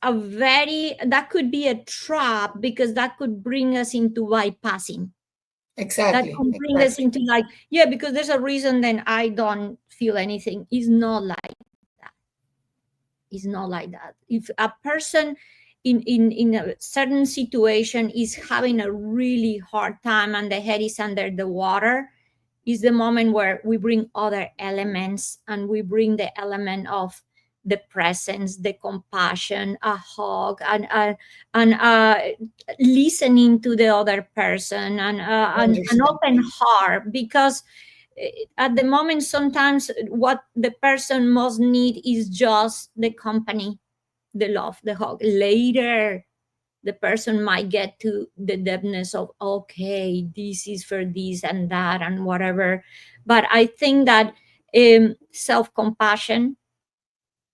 [SPEAKER 3] could be a trap, because that could bring us into bypassing. That
[SPEAKER 1] Exactly.
[SPEAKER 3] can bring us
[SPEAKER 1] Exactly.
[SPEAKER 3] into like, yeah, because there's a reason, then I don't feel anything. It's not like that. It's not like that. If a person in a certain situation is having a really hard time and the head is under the water, is the moment where we bring other elements, and we bring the element of the presence, the compassion, a hug, and listening to the other person, and an open
[SPEAKER 1] Understanding.
[SPEAKER 3] heart. Because at the moment, sometimes what the person most need is just the company, the love, the hug. Later, the person might get to the depthness of, okay, this is for this and that and whatever. But I think that self-compassion,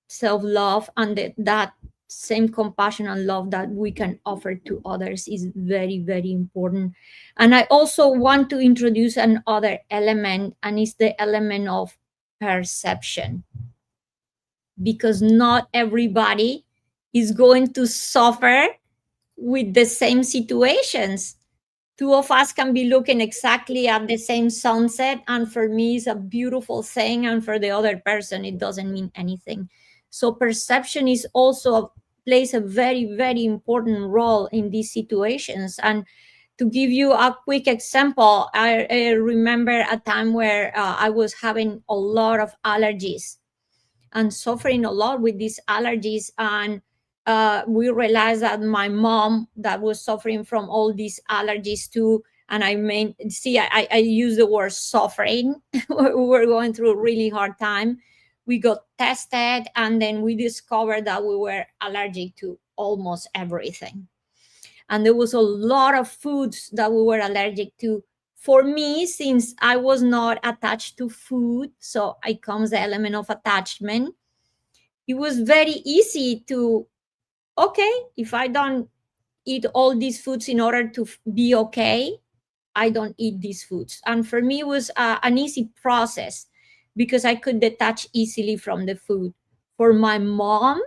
[SPEAKER 3] self-love, and that same compassion and love that we can offer to others is very, very important. And I also want to introduce another element, and it's the element of perception, because not everybody is going to suffer with the same situations. Two of us can be looking exactly at the same sunset, and for me it's a beautiful thing, and for the other person it doesn't mean anything. So perception is also plays a very, very important role in these situations. And to give you a quick example, I remember a time where I was having a lot of allergies and suffering a lot with these allergies. And we realized that my mom that was suffering from all these allergies too. And I mean, see, I use the word suffering. We were going through a really hard time. We got tested, and then we discovered that we were allergic to almost everything. And there was a lot of foods that we were allergic to. For me, since I was not attached to food, so it comes the element of attachment, it was very easy to, okay, if I don't eat all these foods in order to be okay, I don't eat these foods. And for me it was an easy process because I could detach easily from the food. For my mom,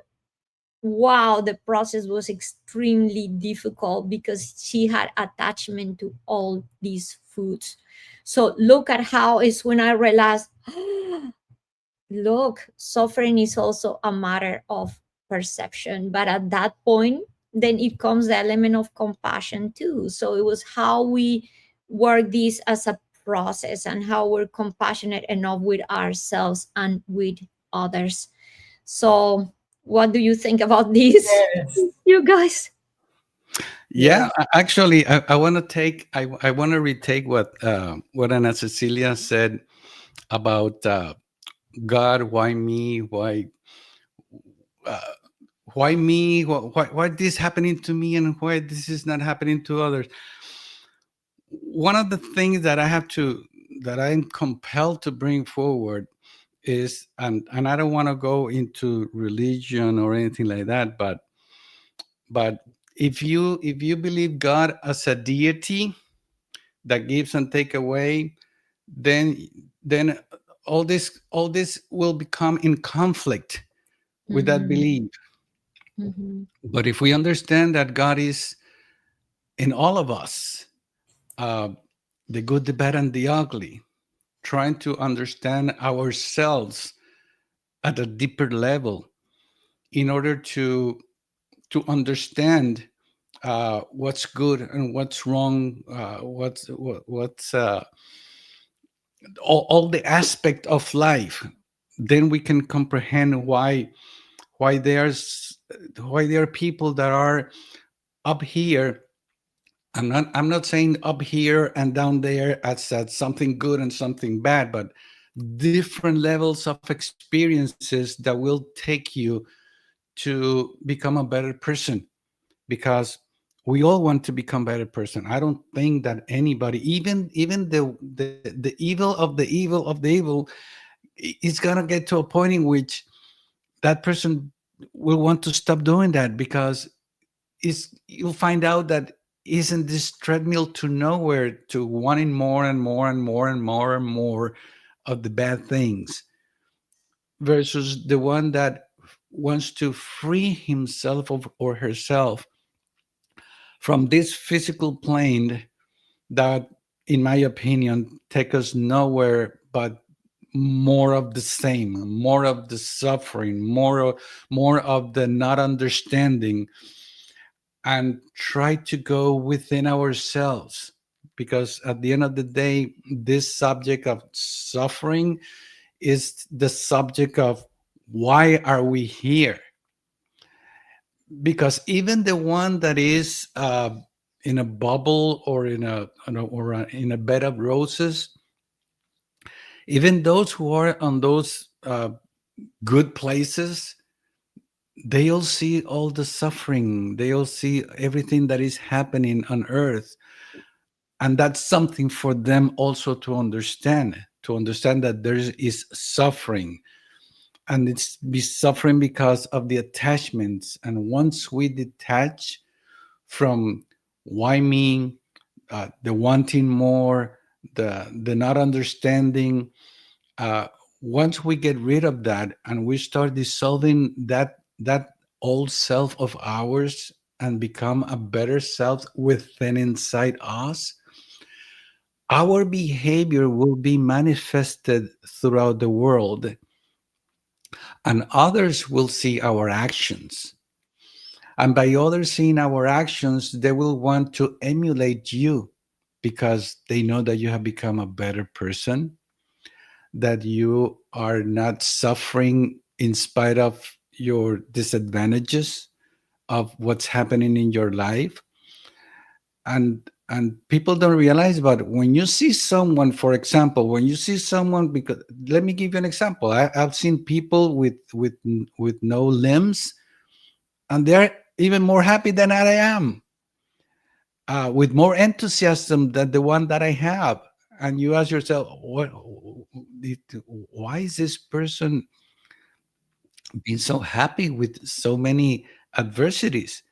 [SPEAKER 3] wow, the process was extremely difficult because she had attachment to all these foods. So look at how is when I realized, look, suffering is also a matter of perception. But at that point, then it comes the element of compassion too. So it was how we work this as a process and how we're compassionate enough with ourselves and with others. So, what do you think about this,
[SPEAKER 1] Yes.
[SPEAKER 3] you guys?
[SPEAKER 2] Yeah,
[SPEAKER 1] Yes.
[SPEAKER 2] actually, I want to take, I want to retake what Ana Cecilia said about God. Why me? Uh, why me? Why this happening to me, and why this is not happening to others? One of the things that that I'm compelled to bring forward is, and I don't want to go into religion or anything like that, but if you believe God as a deity that gives and take away, then then all this will become in conflict with that
[SPEAKER 3] Mm-hmm.
[SPEAKER 2] belief.
[SPEAKER 3] Mm-hmm.
[SPEAKER 2] But if we understand that God is in all of us, uh, the good, the bad, and the ugly, trying to understand ourselves at a deeper level in order to understand what's good and what's wrong, what's all the aspect of life, then we can comprehend why there's why there are people that are up here. I'm not saying up here and down there as something good and something bad, but different levels of experiences that will take you to become a better person, because we all want to become better person. I don't think that anybody, even the evil of the evil of the evil, is gonna get to a point in which that person will want to stop doing that, because is you'll find out that isn't this treadmill to nowhere, to wanting more and more and more and more and more of the bad things, versus the one that wants to free himself of, or herself from this physical plane that, in my opinion, take us nowhere but more of the same, more of the suffering, more of the not understanding, and try to go within ourselves. Because at the end of the day, this subject of suffering is the subject of why are we here. Because even the one that is in a bubble, or in a bed of roses, even those who are on those good places, they all see all the suffering, they all see everything that is happening on earth, and that's something for them also to understand that there is suffering, and it's be suffering because of the attachments. And once we detach from why me, the wanting more, the not understanding, uh, once we get rid of that and we start dissolving that old self of ours and become a better self within inside us, our behavior will be manifested throughout the world, and others will see our actions. And by others seeing our actions, they will want to emulate you because they know that you have become a better person, that you are not suffering in spite of your disadvantages of what's happening in your life. And people don't realize, but when you see someone, for example, when you see someone, because let me give you an example. I've seen people with no limbs, and they're even more happy than I am, with more enthusiasm than the one that I have. And you ask yourself, why is this person being so happy with so many adversities?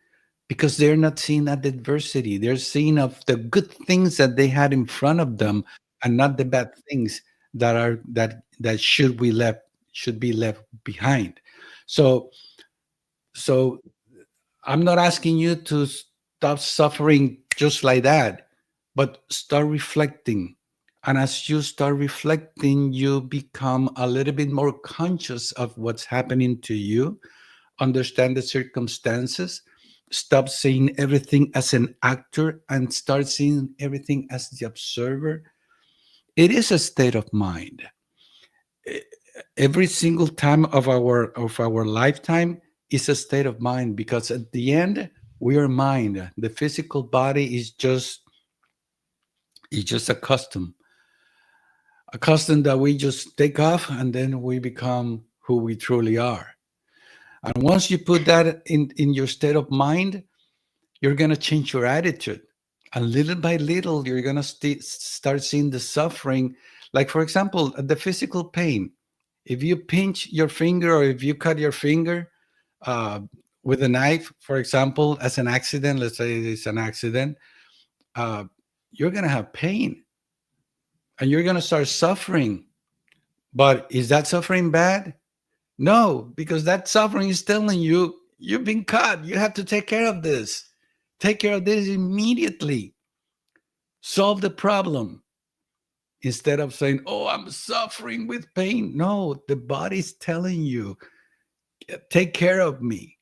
[SPEAKER 2] Because they're not seeing that adversity, they're seeing of the good things that they had in front of them, and not the bad things that should be left behind. So so I'm not asking you to stop suffering just like that, but start reflecting. And as you start reflecting, you become a little bit more conscious of what's happening to you, understand the circumstances, stop seeing everything as an actor and start seeing everything as the observer. It is a state of mind. E- Every single time of our lifetime is a state of mind, because at the end we are mind. The physical body is just a custom that we just take off, and then we become who we truly are. And once you put that in your state of mind, you're going to change your attitude. And little by little, you're going to start seeing the suffering. Like, for example, the physical pain. If you pinch your finger, or if you cut your finger uh, with a knife, for example, as an accident, let's say it's an accident, uh, you're going to have pain and you're going to start suffering. But is that suffering bad? No, because that suffering is telling you you've been cut. You have to take care of this. Take care of this immediately. Solve the problem instead of saying, "Oh, I'm suffering with pain." No, the body's telling you, "Take care of me."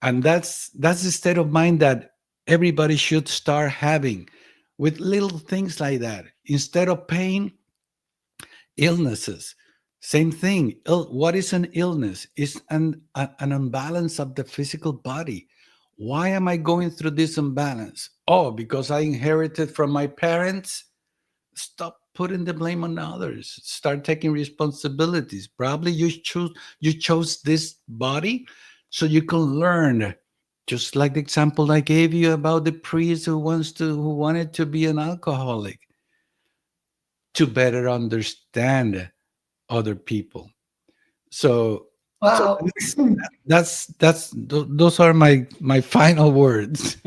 [SPEAKER 2] And that's the state of mind that everybody should start having, with little things like that. Instead of pain, illnesses. Same thing. What is an illness? It's an imbalance of the physical body. Why am I going through this imbalance? Oh, because I inherited from my parents. Stop putting the blame on others. Start taking responsibilities. Probably you chose this body so you can learn. Just like the example I gave you about the priest who wanted to be an alcoholic, to better understand other people. So so
[SPEAKER 1] Wow.
[SPEAKER 2] those are my final words.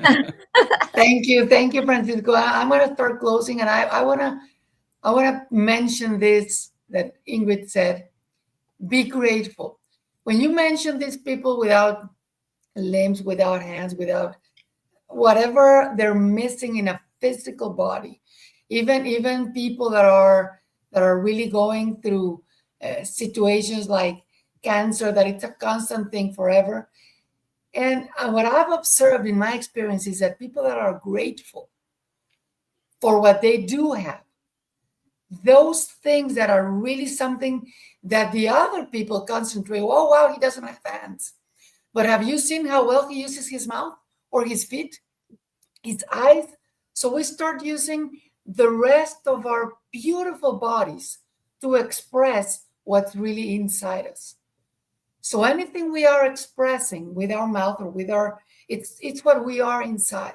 [SPEAKER 1] Thank you, Francisco. I'm gonna start closing, and I wanna mention this that Ingrid said. Be grateful. When you mention these people without limbs, without hands, without whatever they're missing in a physical body, even people that are really going through situations like cancer, that it's a constant thing forever. And what I've observed in my experience is that people that are grateful for what they do have, those things that are really something that the other people concentrate. Oh, wow, he doesn't have hands. But have you seen how well he uses his mouth or his feet, his eyes? So we start using the rest of our beautiful bodies to express what's really inside us. So anything we are expressing with our mouth or with our, it's what we are inside.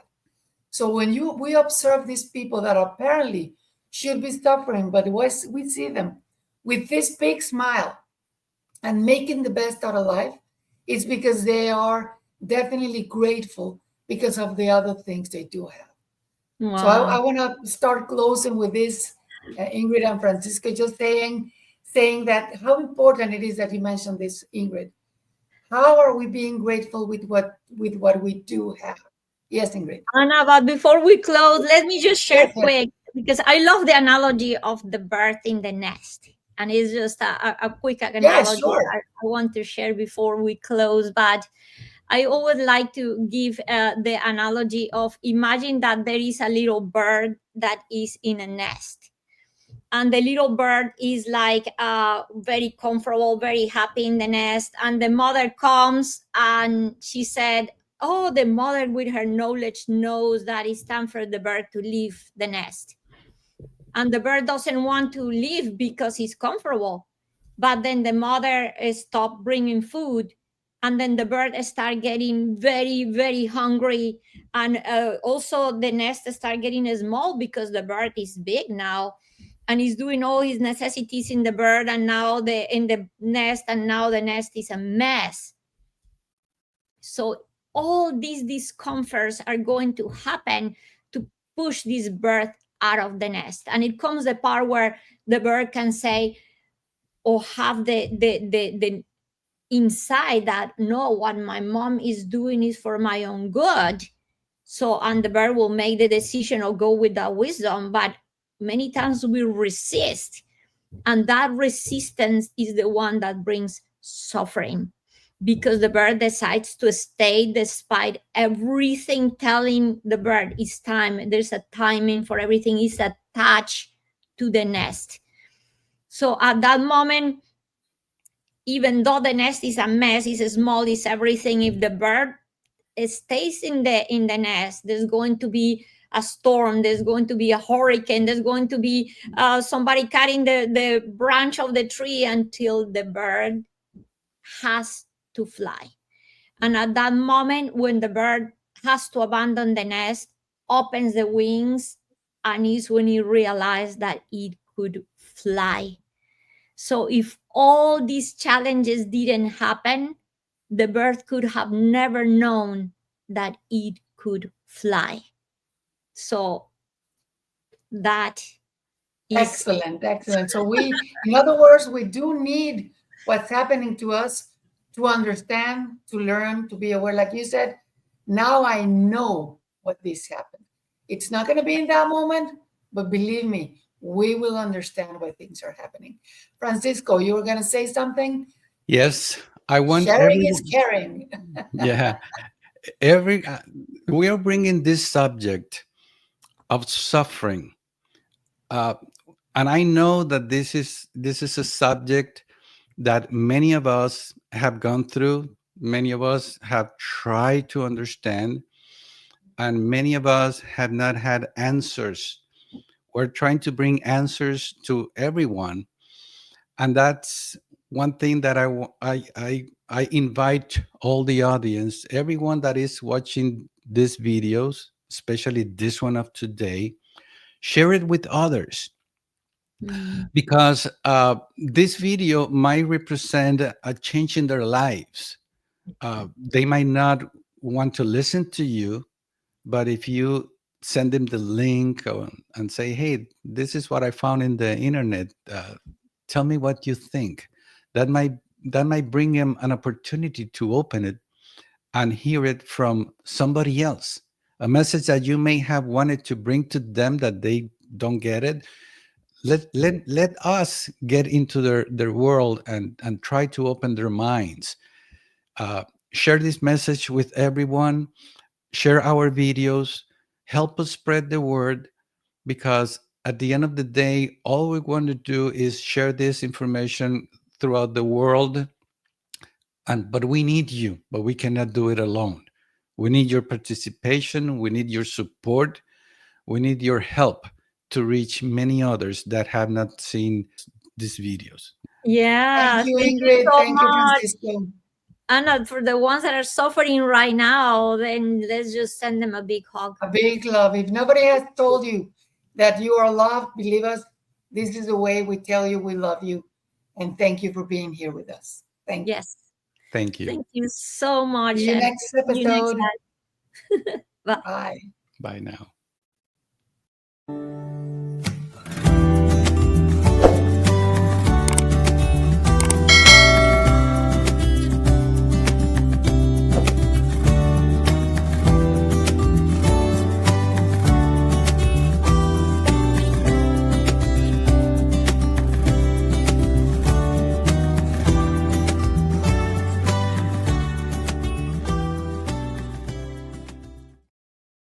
[SPEAKER 1] So when we observe these people that apparently should be suffering, but we see them with this big smile and making the best out of life, it's because they are definitely grateful because of the other things they do have. So I
[SPEAKER 3] Wow.
[SPEAKER 1] want to start closing with this, Ingrid and Francisco, just saying that how important it is that you mentioned this, Ingrid. How are we being grateful with what we do have? Yes, Ingrid.
[SPEAKER 3] Anna, but before we close, let me just share
[SPEAKER 1] Yes, yes.
[SPEAKER 3] quick because I love the analogy of the bird in the nest. And it's just a quick
[SPEAKER 1] Yeah,
[SPEAKER 3] analogy
[SPEAKER 1] sure.
[SPEAKER 3] I want to share before we close. But I always like to give the analogy of imagine that there is a little bird that is in a nest, and the little bird is like very comfortable, very happy in the nest, and the mother comes and she said, oh, the mother with her knowledge knows that it's time for the bird to leave the nest, and the bird doesn't want to leave because he's comfortable. But then the mother stopped bringing food, and then the bird start getting very very hungry, and also the nest start getting small because the bird is big now, and he's doing all his necessities in the bird and now the in the nest, and now the nest is a mess. So all these discomforts are going to happen to push this bird out of the nest, and it comes the part where the bird can say or have the inside that no, what my mom is doing is for my own good. So and the bird will make the decision or go with that wisdom, but many times we resist, and that resistance is the one that brings suffering, because the bird decides to stay despite everything telling the bird it's time. There's a timing for everything, is attached to the nest. So at that moment, even though the nest is a mess, is small, is everything, if the bird stays in the nest, there's going to be a storm, there's going to be a hurricane, there's going to be somebody cutting the branch of the tree until the bird has to fly. And at that moment, when the bird has to abandon the nest, opens the wings, and is when he realized that it could fly. So if all these challenges didn't happen, the bird could have never known that it could fly. So that is.
[SPEAKER 1] Excellent, excellent. So in other words, we do need what's happening to us to understand, to learn, to be aware. Like you said, now I know what this happened. It's not going to be in that moment, but believe me, we will understand why things are happening. Francisco, you were going to say something?
[SPEAKER 2] Yes, I want
[SPEAKER 1] Sharing is
[SPEAKER 2] everyone.
[SPEAKER 1] caring.
[SPEAKER 2] Yeah, every we are bringing this subject of suffering, uh, and I know that this is a subject that many of us have gone through. Many of us have tried to understand, and many of us have not had answers. We're trying to bring answers to everyone, and that's one thing that I invite all the audience, everyone that is watching these videos, especially this one of today, share it with others,
[SPEAKER 3] Mm,
[SPEAKER 2] because this video might represent a change in their lives. They might not want to listen to you, but if you send them the link and say, hey, this is what I found in the internet, tell me what you think, that might bring them an opportunity to open it and hear it from somebody else, a message that you may have wanted to bring to them that they don't get it. Let us get into their world and try to open their minds. uh, Share this message with everyone, share our videos, help us spread the word, because at the end of the day, all we want to do is share this information throughout the world. And but we need you, but we cannot do it alone. We need your participation, we need your support, we need your help to reach many others that have not seen these videos.
[SPEAKER 1] Thank
[SPEAKER 3] Yeah,
[SPEAKER 1] you,
[SPEAKER 3] thank you
[SPEAKER 1] Ingrid.
[SPEAKER 3] so
[SPEAKER 1] Thank you,
[SPEAKER 3] much.
[SPEAKER 1] Francisco.
[SPEAKER 3] And for the ones that are suffering right now, then let's just send them a big hug.
[SPEAKER 1] A big love. If nobody has told you that you are loved, believe us, this is the way we tell you we love you. And thank you for being here with us. Thank you.
[SPEAKER 3] Yes.
[SPEAKER 2] Thank you.
[SPEAKER 3] Thank you so
[SPEAKER 1] See
[SPEAKER 3] much.
[SPEAKER 1] you
[SPEAKER 3] And
[SPEAKER 1] next
[SPEAKER 3] see you next
[SPEAKER 1] episode.
[SPEAKER 3] time. Bye.
[SPEAKER 1] Bye.
[SPEAKER 2] Bye now.